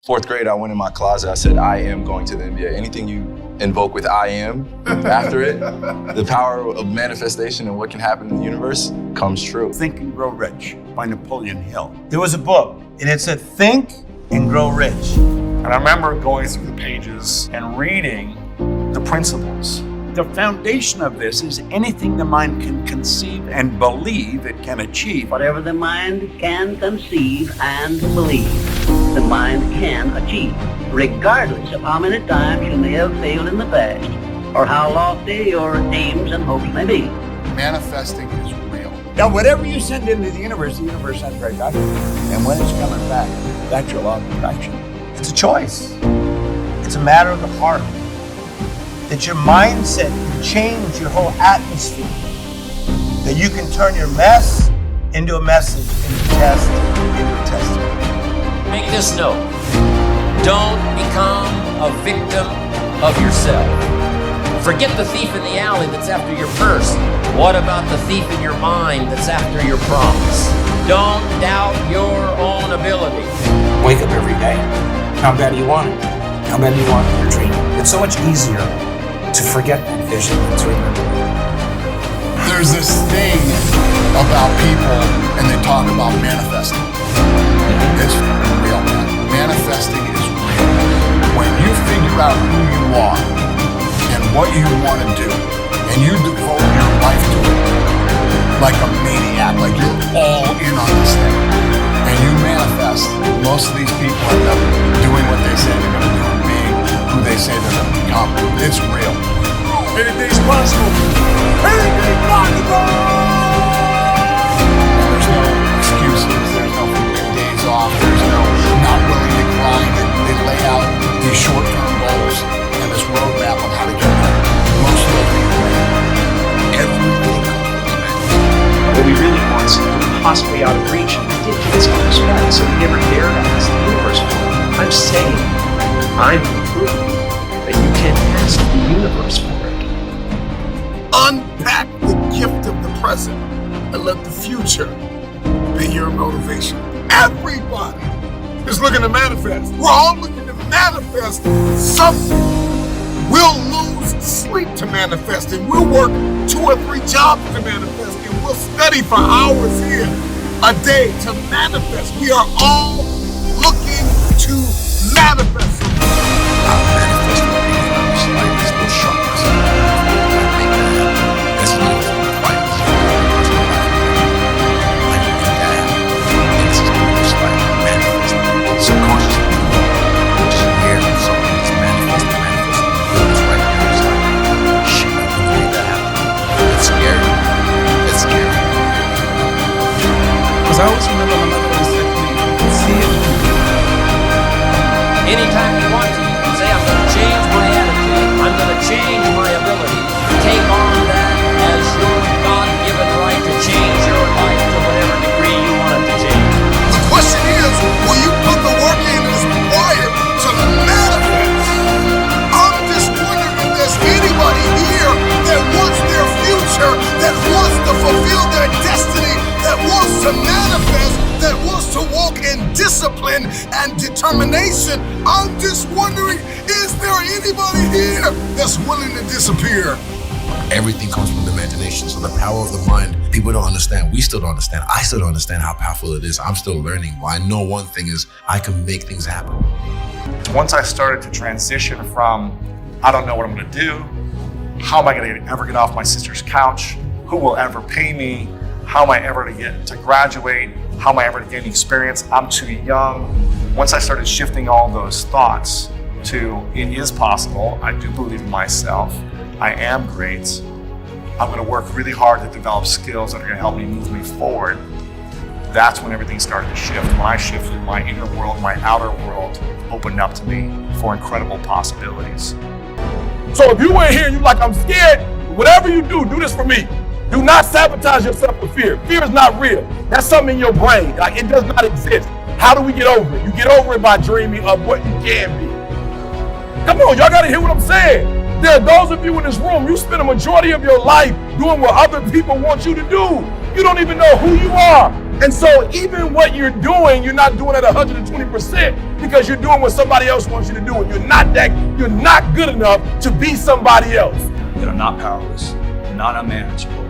Fourth grade, I went in my closet. I said, I am going to the NBA. Anything you invoke with I am after it, the power of manifestation and what can happen in the universe comes true. Think and Grow Rich by Napoleon Hill. There was a book and it said, think and grow rich. And I remember going through the pages and reading the principles. The foundation of this is anything the mind can conceive and believe it can achieve. Whatever the mind can conceive and believe, the mind can achieve, regardless of how many times you may have failed in the past, or how lofty your aims and hopes may be. Manifesting is real. Now, whatever you send into the universe sends right back. And when it's coming back, that's your law of attraction. It's a choice. It's a matter of the heart. That your mindset can change your whole atmosphere. That you can turn your mess into a message, into a test, into a testimony. Make this note. Don't become a victim of yourself. Forget the thief in the alley that's after your purse. What about the thief in your mind that's after your promise? Don't doubt your own ability. Wake up every day. How bad do you want it? How bad do you want your dream? It's so much easier to forget that vision than to remember it. There's this thing about people, and they talk about manifesting. It's real, man. Manifesting is real. When you figure out who you are and what you want to do, and you devote your life to it like a maniac, like you're all in on this thing, and you manifest, most of these people end up doing what they say they're going to do and being who they say they're going to become. It's real. Anything's possible. Anything's possible! There's no excuses. There's no days off. There's no not willing to grind. They lay out these short-term goals and this roadmap on how to get there. Most of them everything. What we really want is something possibly out of reach and ridiculous on respect, so we never dare to ask the universe for it. I'm saying, I'm the proof that you can ask the universe for it. Unpack the gift of the present and let the future be your motivation. Everybody is looking to manifest. We're all looking to manifest something. We'll lose sleep to manifest it. We'll work 2 or 3 jobs to manifest it. We'll study for hours here a day to manifest. We are all looking to manifest. I always remember my mother always said to me, see it. Anytime you want to, you can say, I'm going to change my attitude. I'm going to change my ability. Take on that as your God-given right to change your life to whatever degree you want it to change. The question is, will you put the work in as required to manifest? I'm just wondering if there's anybody here that wants their future, that wants to fulfill their destiny, that wants to manifest, that wants to walk in discipline and determination. I'm just wondering, is there anybody here that's willing to disappear? Everything comes from the imagination. So the power of the mind, people don't understand. We still don't understand. I still don't understand how powerful it is. I'm still learning. Well, I know one thing is I can make things happen. Once I started to transition from, I don't know what I'm going to do, how am I going to ever get off my sister's couch, who will ever pay me, how am I ever to get to graduate, how am I ever to gain experience, I'm too young. Once I started shifting all those thoughts to, it is possible, I do believe in myself, I am great, I'm going to work really hard to develop skills that are going to help me move me forward. That's when everything started to shift. When I shifted, my inner world, my outer world opened up to me for incredible possibilities. So if you ain't here and you like, I'm scared, whatever you do this for me. Do not sabotage yourself with fear. Fear is not real. That's something in your brain. Like, it does not exist. How do we get over it? You get over it by dreaming of what you can be. Come on, y'all gotta hear what I'm saying. There are those of you in this room, you spend a majority of your life doing what other people want you to do. You don't even know who you are. And so even what you're doing, you're not doing at 120% because you're doing what somebody else wants you to do. And you're not good enough to be somebody else. That I'm not powerless, I'm not unmanageable.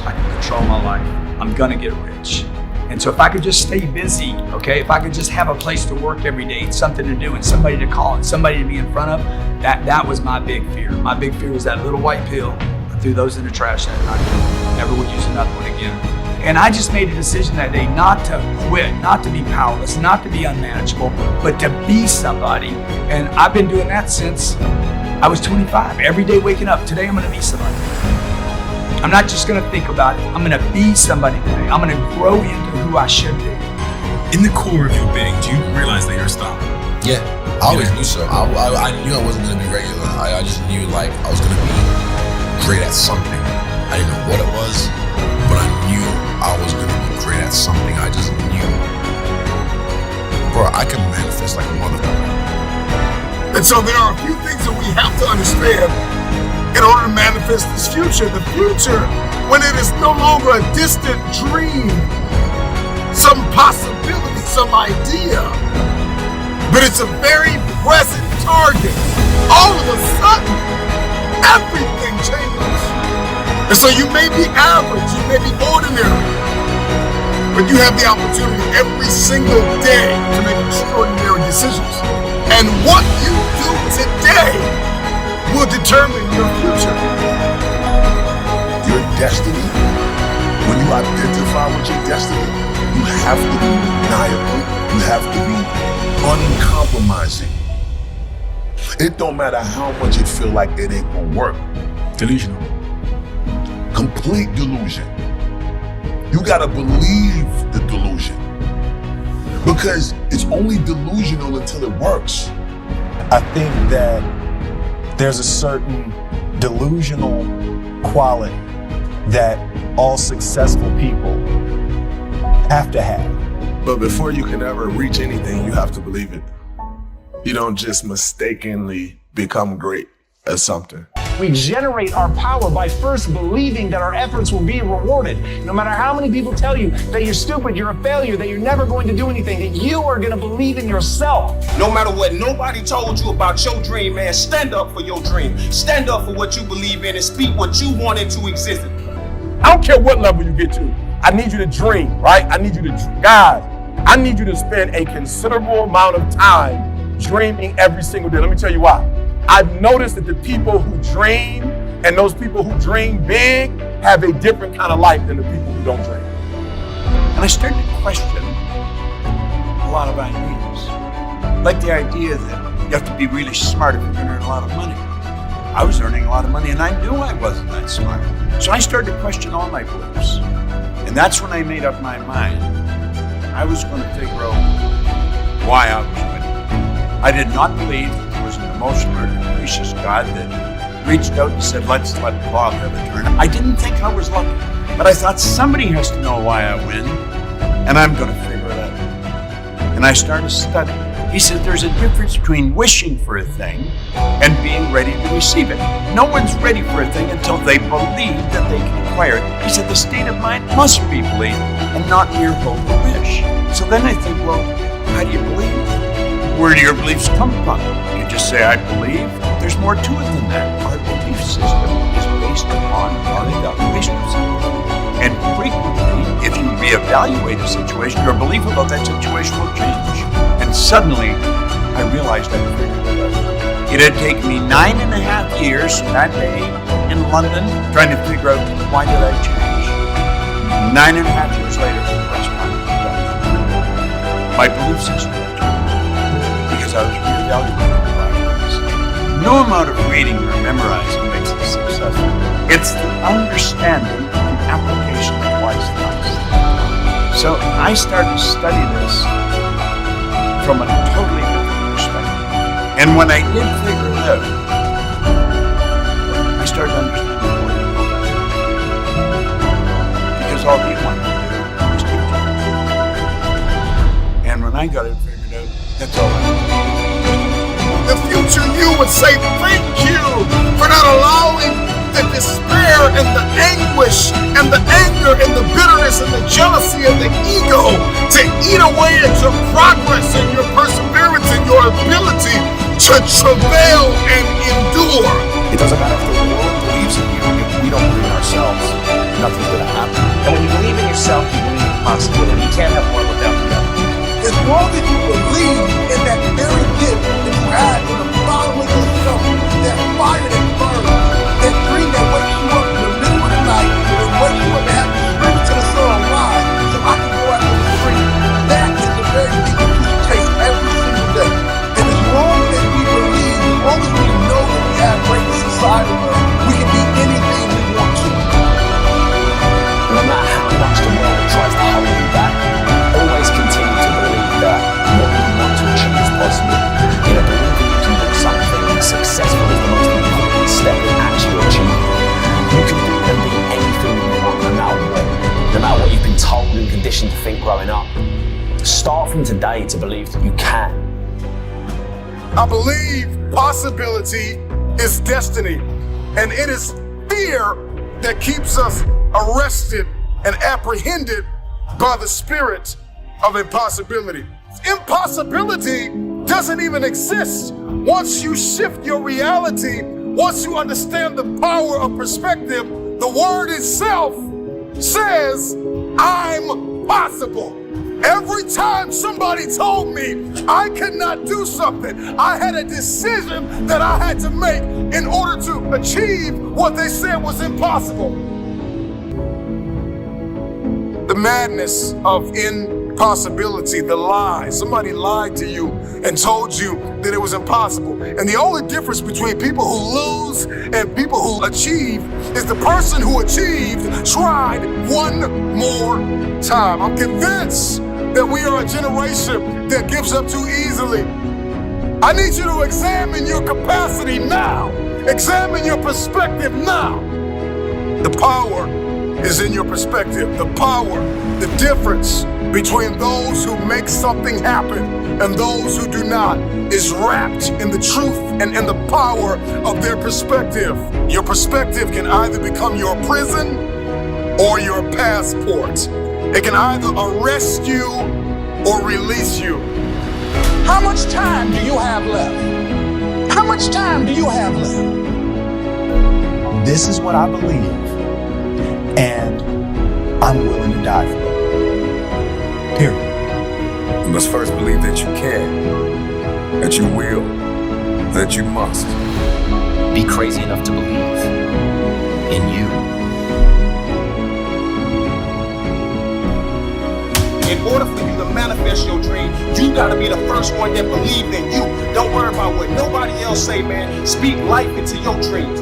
I can control my life. I'm gonna get rich. And so if I could just stay busy, okay, if I could just have a place to work every day, something to do and somebody to call and somebody to be in front of, that was my big fear. My big fear was that little white pill. I threw those in the trash that night. Never would use another one again. And I just made a decision that day not to quit, not to be powerless, not to be unmanageable, but to be somebody. And I've been doing that since I was 25. Every day waking up, today I'm gonna be somebody. I'm not just gonna think about it, I'm gonna be somebody today. I'm gonna grow into who I should be. In the core of your being, do you realize that you're a star? Yeah, I always knew so. I knew I wasn't gonna be regular. I just knew like I was gonna be great at something. I didn't know what it was, but I knew I was gonna be great at something. I just knew. Bro, I can manifest like a motherfucker. And so there are a few things that we have to understand in order to manifest this future. The future, when it is no longer a distant dream, some possibility, some idea, but it's a very present target. All of a sudden, everything changes. And so you may be average, you may be ordinary, but you have the opportunity every single day to make extraordinary decisions. And what you do today will determine your future. Your destiny, when you identify with your destiny, you have to be maniacal. You have to be uncompromising. It don't matter how much you feel like it ain't gonna work. Delusional. Complete delusion. You gotta believe the delusion. Because it's only delusional until it works. I think that there's a certain delusional quality that all successful people have to have. But before you can ever reach anything, you have to believe it. You don't just mistakenly become great at something. We generate our power by first believing that our efforts will be rewarded. No matter how many people tell you that you're stupid, you're a failure, that you're never going to do anything, that you are going to believe in yourself. No matter what nobody told you about your dream, man, stand up for your dream. Stand up for what you believe in and speak what you want into existence. I don't care what level you get to. I need you to dream, right? I need you to, guys, I need you to spend a considerable amount of time dreaming every single day. Let me tell you why. I've noticed that the people who dream and those people who dream big have a different kind of life than the people who don't dream. And I started to question a lot of ideas. Like the idea that you have to be really smart if you're going to earn a lot of money. I was earning a lot of money and I knew I wasn't that smart. So I started to question all my beliefs. And that's when I made up my mind. I was going to figure out why I was winning. I did not believe that there was an emotional or capricious God that reached out and said, let's let Bob have a turn. I didn't think I was lucky, but I thought somebody has to know why I win, and I'm going to figure it out. And I started studying. He said there's a difference between wishing for a thing and being ready to receive it. No one's ready for a thing until they believe that they can acquire it. He said the state of mind must be belief and not mere hope or wish. So then I think, well, how do you believe? Where do your beliefs come from? You just say, I believe. There's more to it than that. Our belief system is based upon our evaluation of something. And frequently, if you reevaluate a situation, your belief about that situation will change. And suddenly, I realized I figured it out. It had taken me 9.5 years that day in London trying to figure out why did I change. 9.5 years later, the restaurant was done. My belief system had changed because I was reevaluating the progress. No amount of reading or memorizing makes us successful. It's the understanding and application that wise things. So I started to study this from a totally different perspective. And when I did figure it out, I started to understand more. Because all he wanted to do was teach it. And when I got it figured out, that's all I wanted. The future you would say thank you for not allowing the despair and the anguish and the anger and the bitterness and the jealousy and the ego to eat away at your progress and your perseverance and your ability to travail and endure. It doesn't matter if the world believes in you. If we don't believe in ourselves, nothing's going to happen. And when you believe in yourself, you believe in possibility. You can't have one without the other. As long as you believe in that very gift that you had in the bottom of yourself, that fire that burns, that dream that wakes you up in the middle of the night, and wakes you up and have you scream to the sun, rise, so I can go out in the street. That is the very thing that you should chase every single day. And as long as we believe, as long as we know that we have greatness inside of us, we can be anything we want to. No matter how much the world tries to hold you back, always continue to believe that what you want to achieve is possible. You know, believe that you can do something successful is the most important step in actually achieving. You can do and be anything you want, no matter what you've been told and conditioned to think growing up. Start from today to believe that you can. I believe possibility is destiny, and it is fear that keeps us arrested and apprehended by the spirit of impossibility. Impossibility doesn't even exist. Once you shift your reality, once you understand the power of perspective, the word itself says, I'm possible. Every time somebody told me I could not do something, I had a decision that I had to make in order to achieve what they said was impossible. The madness of impossibility, the lie. Somebody lied to you and told you that it was impossible. And the only difference between people who lose and people who achieve is the person who achieved tried one more time. I'm convinced that we are a generation that gives up too easily. I need you to examine your capacity now. Examine your perspective now. The power is in your perspective. The power, the difference between those who make something happen and those who do not is wrapped in the truth and in the power of their perspective. Your perspective can either become your prison or your passport. It can either arrest you or release you. How much time do you have left? How much time do you have left? This is what I believe, and I'm willing to die for it. Period. You must first believe that you can, that you will, that you must. Be crazy enough to believe in you. In order for you to manifest your dream, you gotta be the first one that believed in you. Don't worry about what nobody else say, man. Speak life into your dreams.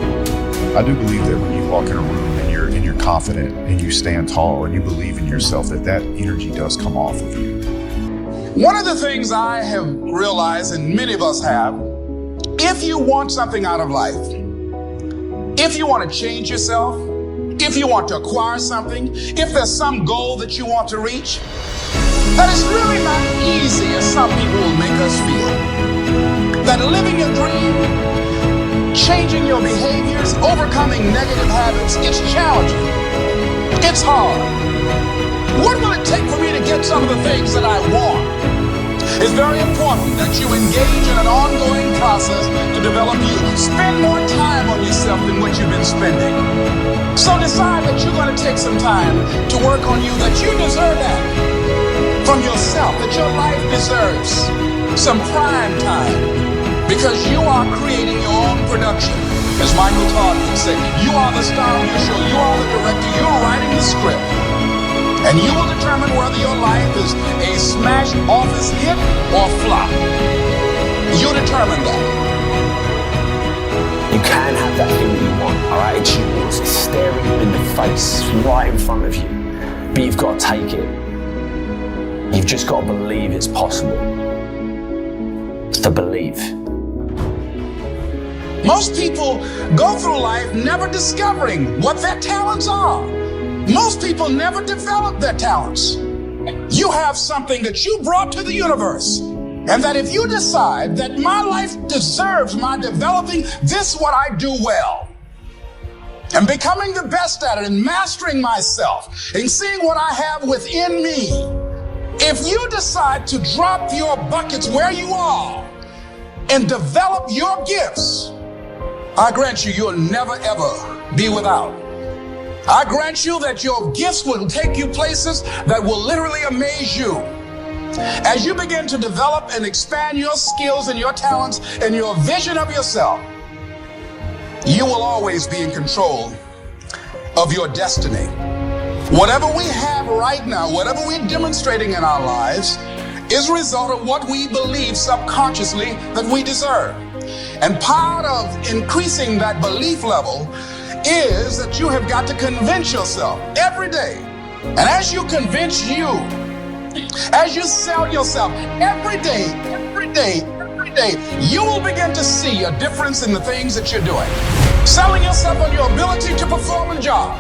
I do believe that when you walk in a room and you're confident and you stand tall and you believe in yourself, that energy does come off of you. One of the things I have realized, and many of us have, if you want something out of life, if you want to change yourself, if you want to acquire something, if there's some goal that you want to reach, that is really not easy as some people will make us feel. That living your dream, changing your behaviors, overcoming negative habits, it's challenging. It's hard. What will it take for me to get some of the things that I want? It's very important that you engage in an ongoing process to develop you. Spend more time on yourself than what you've been spending. So decide that you're going to take some time to work on you, that you deserve that from yourself, that your life deserves some prime time, because you are creating your own production. As Michael Todd would say, you are the star of your show, you are the director, you're writing the script. And you will determine whether your life is a smash office hit or flop. You determine that. You can have that thing that you want, all right? It's yours. It's staring you in the face, right in front of you. But you've got to take it. You've just got to believe it's possible. It's to believe. Most people go through life never discovering what their talents are. Most people never develop their talents. You have something that you brought to the universe, and that if you decide that my life deserves my developing this what I do well, and becoming the best at it and mastering myself and seeing what I have within me, if you decide to drop your buckets where you are and develop your gifts, I grant you, you'll never ever be without. I grant you that your gifts will take you places that will literally amaze you. As you begin to develop and expand your skills and your talents and your vision of yourself, you will always be in control of your destiny. Whatever we have right now, whatever we're demonstrating in our lives, is a result of what we believe subconsciously that we deserve. And part of increasing that belief level is that you have got to convince yourself every day. And as you convince you, as you sell yourself every day, you will begin to see a difference in the things that you're doing. Selling yourself on your ability to perform a job,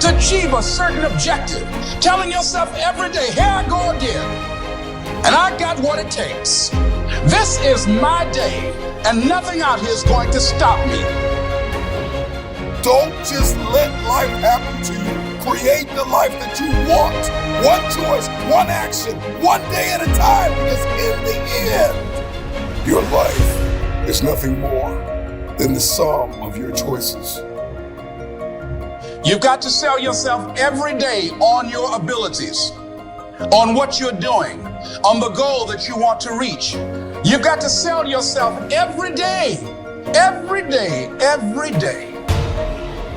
to achieve a certain objective. Telling yourself every day, here I go again. And I got what it takes. This is my day, and nothing out here is going to stop me. Don't just let life happen to you. Create the life that you want. One choice, one action, one day at a time. Because in the end, your life is nothing more than the sum of your choices. You've got to sell yourself every day on your abilities, on what you're doing, on the goal that you want to reach. You've got to sell yourself every day, every day, every day.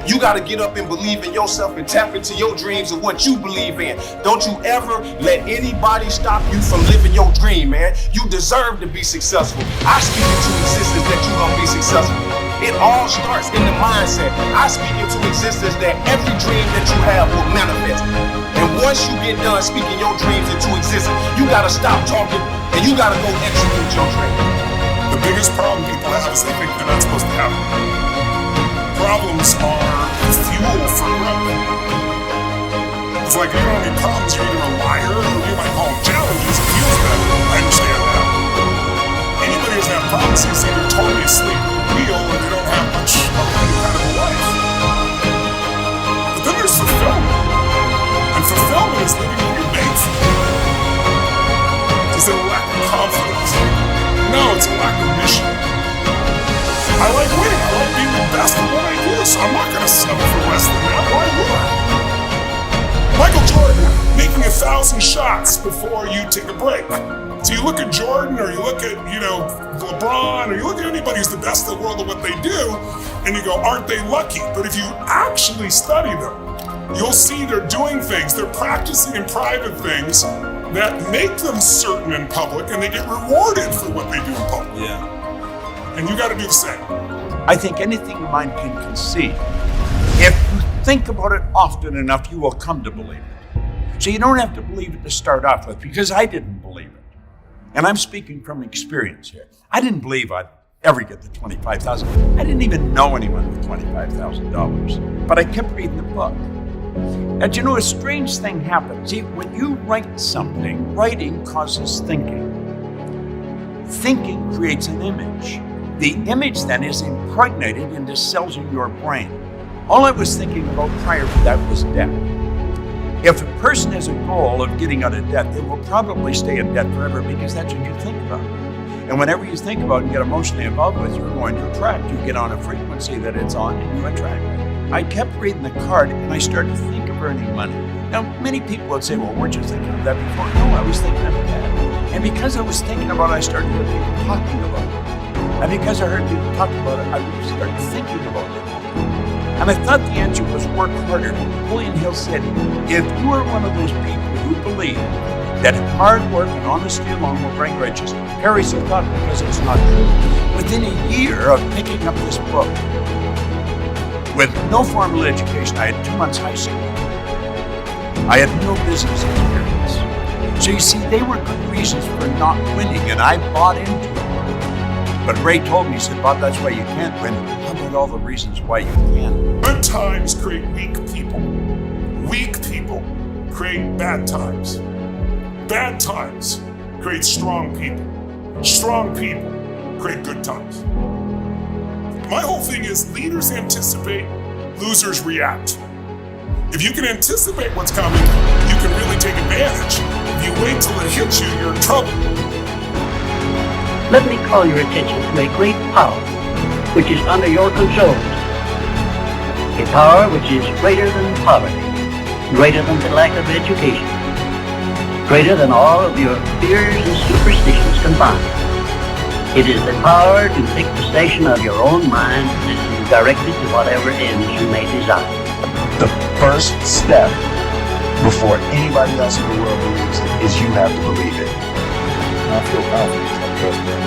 You got to get up and believe in yourself and tap into your dreams and what you believe in. Don't you ever let anybody stop you from living your dream, man. You deserve to be successful. I speak into existence that you're going to be successful. It all starts in the mindset. I speak into existence that every dream that you have will manifest. And once you get done speaking your dreams into existence, you got to stop talking and you got to go execute your dream. The biggest problem people have is they think they're not supposed to have them. Problems are fuel for growth. It's like, you don't have any problems, you're either a liar or you might call them challenges. It feels better. I understand that. Anybody who's had problems is either totally asleep at the wheel or they don't have much of any kind of a life. But then there's fulfillment. And fulfillment is living what you're made for. Is it a lack of confidence? No, it's a lack of mission. I like winning. I like being the best at what I do, so I'm not going to settle for less than that. Why would I? Michael Jordan making 1,000 shots before you take a break. So you look at Jordan, or you look at, LeBron, or you look at anybody who's the best in the world at what they do, and you go, aren't they lucky? But if you actually study them, you'll see they're doing things, they're practicing in private things that make them certain in public, and they get rewarded for what they do in public. Yeah. And you got to do the same. I think anything your mind can conceive, if you think about it often enough, you will come to believe it. So you don't have to believe it to start off with, because I didn't believe it. And I'm speaking from experience here. I didn't believe I'd ever get the $25,000. I didn't even know anyone with $25,000, but I kept reading the book. And a strange thing happened. See, when you write something, writing causes thinking. Thinking creates an image. The image then is impregnated into cells in your brain. All I was thinking about prior to that was debt. If a person has a goal of getting out of debt, they will probably stay in debt forever because that's what you think about. And whenever you think about and get emotionally involved with, you're going to attract. You get on a frequency that it's on and you attract. I kept reading the card and I started to think of earning money. Now, many people would say, well, weren't you thinking of that before? No, I was thinking of that. And because I was thinking about it, I started to hear people talking about it. And because I heard people talking about it, I started thinking about it. And I thought the answer was work harder. Napoleon Hill said, if you are one of those people who believe that hard work and honesty alone will bring riches, perish the thought because it's not true. Within a year of picking up this book, with no formal education, I had 2 months high school. I had no business experience. So you see, they were good reasons for not winning, and I bought into it. But Ray told me, he said, Bob, that's why you can't win. How about all the reasons why you can? Good times create weak people. Weak people create bad times. Bad times create strong people. Strong people create good times. My whole thing is leaders anticipate, losers react. If you can anticipate what's coming, you can really take advantage. If you wait till it hits you, you're in trouble. Let me call your attention to a great power which is under your control. A power which is greater than poverty, greater than the lack of education, greater than all of your fears and superstitions combined. It is the power to take possession of your own mind and direct it to whatever ends you may desire. The first step before anybody else in the world believes it is you have to believe it. I feel confident. I trust that.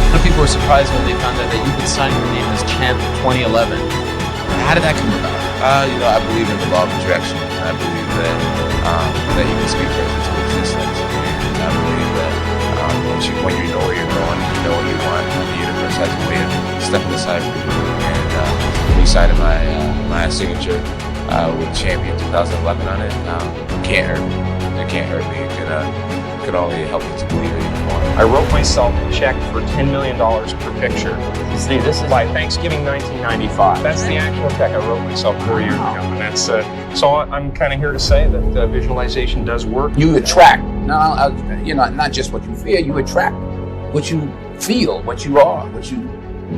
A lot of people were surprised when they found out that you could sign your name as champ in 2011. How did that come about? I believe in the law of attraction. I believe that you can speak things into existence. And I believe that when you know where you're going, you know what you want, and the universe has a way of stepping aside for you. And when you signed my signature with Champion 2011 on it, it can't hurt me. It can't hurt me. It could only help me to believe it even more. I wrote myself a check for $10 million per picture. See, this is by Thanksgiving 1995. That's the actual check I wrote myself 4 years ago. And that's so I'm kind of here to say that visualization does work. You attract, not just what you feel, you attract what you feel, what you are, what you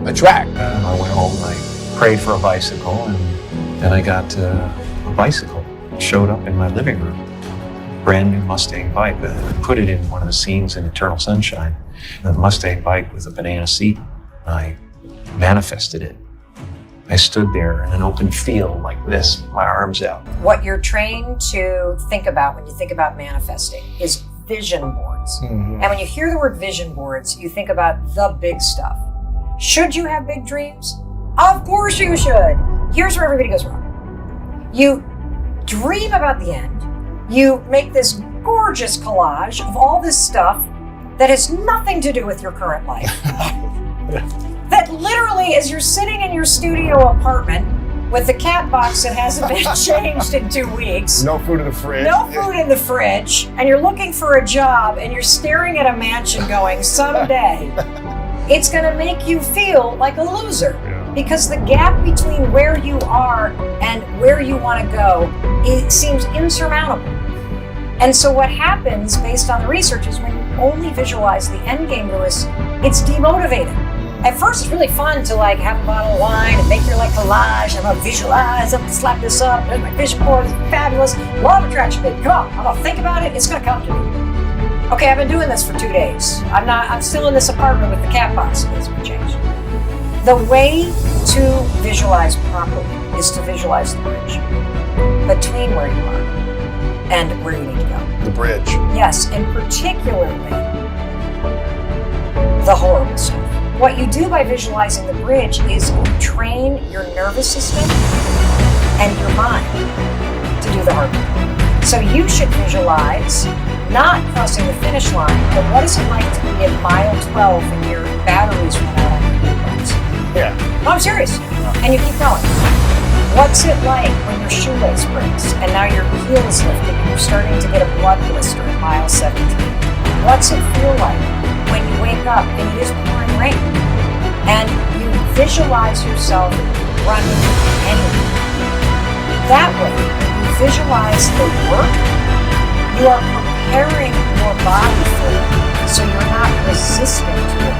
attract. I went home, I prayed for a bicycle, and then I got a bicycle. It showed up in my living room. Brand new Mustang bike. I put it in one of the scenes in Eternal Sunshine. The Mustang bike with a banana seat. I manifested it. I stood there in an open field like this, my arms out. What you're trained to think about when you think about manifesting is vision boards. Mm-hmm. And when you hear the word vision boards, you think about the big stuff. Should you have big dreams? Of course you should. Here's where everybody goes wrong. You dream about the end. You make this gorgeous collage of all this stuff that has nothing to do with your current life. That literally, as you're sitting in your studio apartment with the cat box that hasn't been changed in 2 weeks. No food in the fridge. No food in the fridge. And you're looking for a job and you're staring at a mansion going, someday, it's gonna make you feel like a loser. Because the gap between where you are and where you want to go, it seems insurmountable. And so what happens based on the research is when you only visualize the end game, Lewis, it's demotivating. At first it's really fun to have a bottle of wine and make your collage. I'm gonna visualize, I'm gonna slap this up, there's my vision board, it's fabulous. Law of attraction, baby, come on, I'm gonna think about it, it's gonna come to me. Okay, I've been doing this for 2 days. I'm still in this apartment with the cat box, it needs to be changed. The way to visualize properly is to visualize the bridge between where you are and where you need to go. The bridge. Yes, and particularly the horrible stuff. What you do by visualizing the bridge is you train your nervous system and your mind to do the hard work. So you should visualize not crossing the finish line, but what is it like to be at mile 12 and your batteries run out on your earbuds? Yeah. No, I'm serious. And you keep going. What's it like when your shoelace breaks and now your heel is lifted and you're starting to get a blood blister at mile 17? What's it feel like when you wake up and it is pouring rain and you visualize yourself running anywhere? That way, you visualize the work, you are preparing your body for it so you're not resistant to it.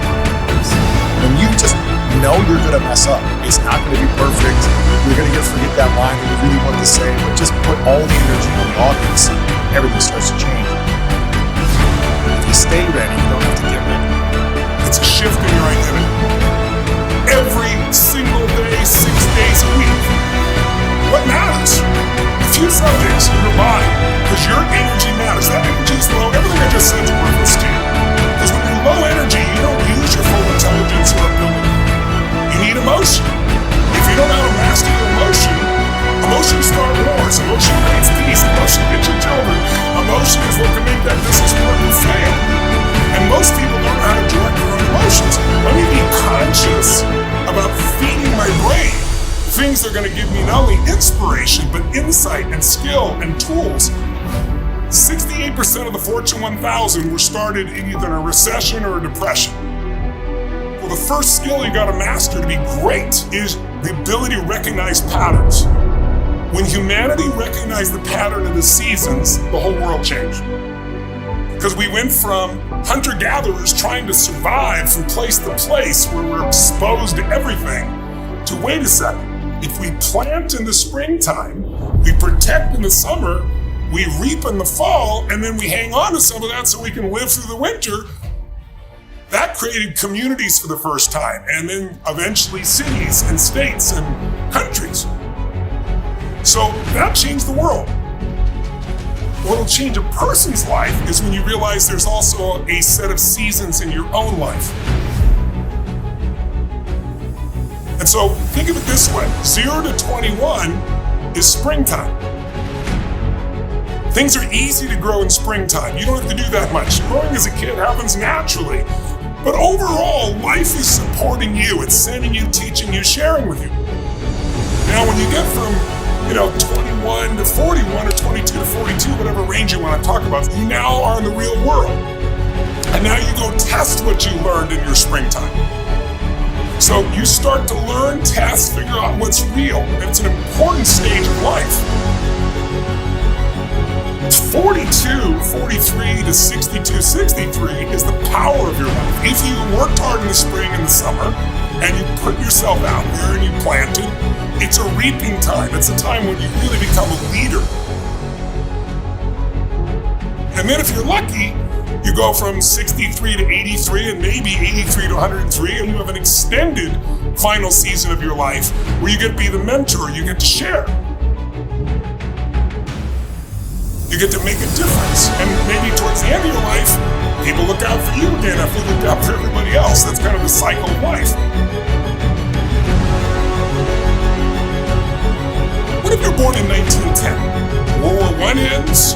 When you just know you're gonna mess up, it's not gonna be perfect. You're gonna forget that line that you really wanted to say, but just put all the energy on the audience, everything starts to change. If you stay ready, you don't have to get ready. It's a shift in your identity. Every single day, 6 days a week. What matters? A few subjects in your body, because your energy matters. That energy is low. Everything I just said is worthless to you. Because when you're low energy, you don't use your full intelligence or ability. You need emotion. If you don't know how to master your emotion, emotion start wars. Emotion creates peace. Emotion gets your children. Emotion is what can make that business work and fail. And most people don't know how to direct their own emotions. Let me be conscious about feeding my brain things that are going to give me not only inspiration, but insight and skill and tools. 68% of the Fortune 1000 were started in either a recession or a depression. Well, the first skill you gotta master to be great is the ability to recognize patterns. When humanity recognized the pattern of the seasons, the whole world changed. Because we went from hunter-gatherers trying to survive from place to place where we're exposed to everything, to wait a second, if we plant in the springtime, we protect in the summer, we reap in the fall, and then we hang on to some of that so we can live through the winter. That created communities for the first time, and then eventually cities and states and countries. So that changed the world. What'll change a person's life is when you realize there's also a set of seasons in your own life. And so think of it this way, 0 to 21 is springtime. Things are easy to grow in springtime. You don't have to do that much. Growing as a kid happens naturally. But overall, life is supporting you. It's sending you, teaching you, sharing with you. Now, when you get from 21 to 41 or 22 to 42, whatever range you want to talk about, you now are in the real world. And now you go test what you learned in your springtime. So you start to learn, test, figure out what's real. And it's an important stage of life. 42, 43 to 62, 63 is the power of your life. If you worked hard in the spring and the summer, and you put yourself out there and you planted, it's a reaping time. It's a time when you really become a leader. And then if you're lucky, you go from 63 to 83 and maybe 83 to 103, and you have an extended final season of your life where you get to be the mentor, you get to share. You get to make a difference. And maybe towards the end of your life, people look out for you again after they look out for everybody else. That's kind of the cycle of life. What if you're born in 1910? World War I ends,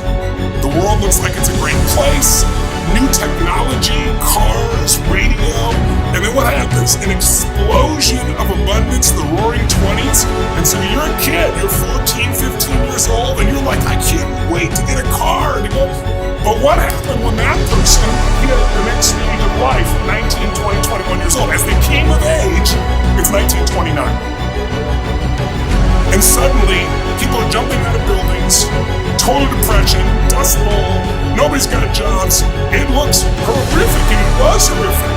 the world looks like it's a great place, new technology, cars, radio, and then what happens? An explosion of abundance, the roaring 20s, and so you're a kid, you're 14, 15 years old, and you're like, I can't wait to get a car, to go. But what happened when that person hit the next stage of life, 19, 20, 21 years old? As they came of age, it's 1929. And suddenly, people are jumping out of buildings, total depression, dust bowl, nobody's got jobs. It looks horrific, and it was horrific.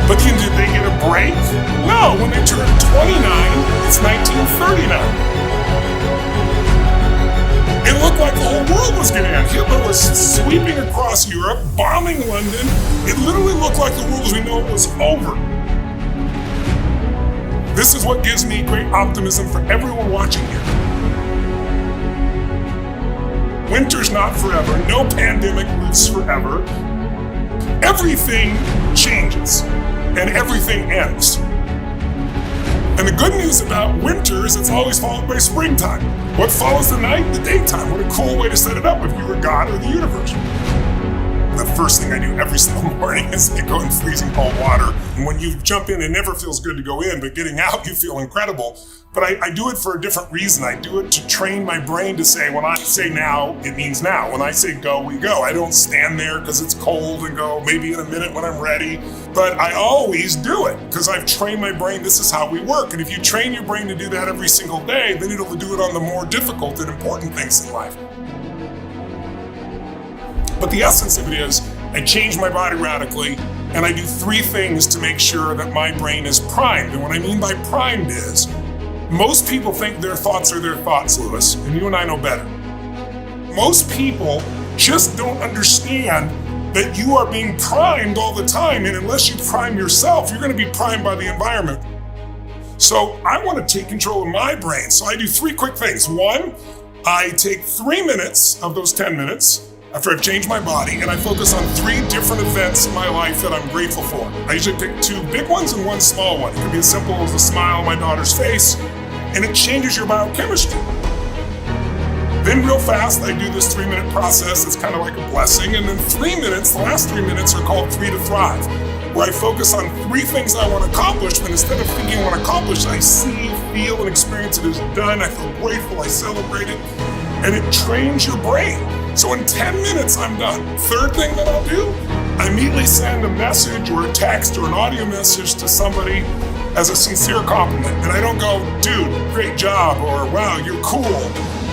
But then did they get a break? No, when they turned 29, it's 1939. It looked like the whole world was going to end. Hitler was sweeping across Europe, bombing London. It literally looked like the world as we know it was over. This is what gives me great optimism for everyone watching here. Winter's not forever. No pandemic lives forever. Everything changes and everything ends. And the good news about winter is it's always followed by springtime. What follows the night? The daytime. What a cool way to set it up if you were God or the universe. The first thing I do every single morning is I go in freezing cold water. And when you jump in, it never feels good to go in, but getting out, you feel incredible. But I do it for a different reason. I do it to train my brain to say, when I say now, it means now. When I say go, we go. I don't stand there because it's cold and go maybe in a minute when I'm ready. But I always do it because I've trained my brain. This is how we work. And if you train your brain to do that every single day, then it'll do it on the more difficult and important things in life. But the essence of it is, I change my body radically, and I do 3 things to make sure that my brain is primed. And what I mean by primed is, most people think their thoughts are their thoughts, Lewis, and you and I know better. Most people just don't understand that you are being primed all the time, and unless you prime yourself, you're going to be primed by the environment. So I want to take control of my brain. So I do 3 quick things. 1, I take 3 minutes of those 10 minutes, after I've changed my body, and I focus on 3 different events in my life that I'm grateful for. I usually pick 2 big ones and 1 small one. It could be as simple as a smile on my daughter's face, and it changes your biochemistry. Then real fast, I do this 3-minute process. It's kind of like a blessing. And then 3 minutes, the last 3 minutes are called 3 to Thrive, where I focus on 3 things I want to accomplish, but instead of thinking I want to accomplish, I see, feel, and experience it as done. I feel grateful, I celebrate it, and it trains your brain. So in 10 minutes, I'm done. 3rd thing that I'll do I immediately send a message or a text or an audio message to somebody as a sincere compliment. And I don't go, dude, great job, or wow, you're cool.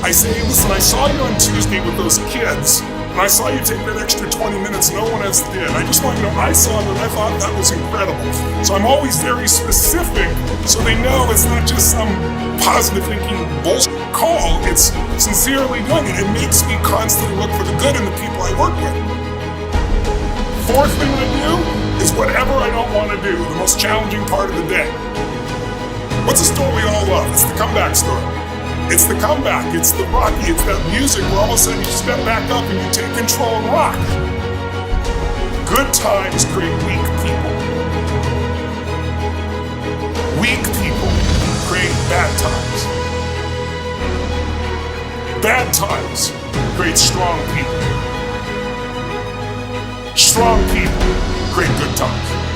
I say, listen, I saw you on Tuesday with those kids, and I saw you take that extra 20 minutes no one else did. I just want you to know I saw it and I thought that was incredible. So I'm always very specific so they know it's not just some positive thinking bullshit call. It's sincerely doing it. It makes me constantly look for the good in the people I work with. Fourth thing I do is whatever I don't want to do, the most challenging part of the day. What's a story we all love? It's the comeback story. It's the comeback, it's the Rocky, it's that music where all of a sudden you step back up and you take control and rock. Good times create weak people. Weak people create bad times. Bad times create strong people. Strong people create good times.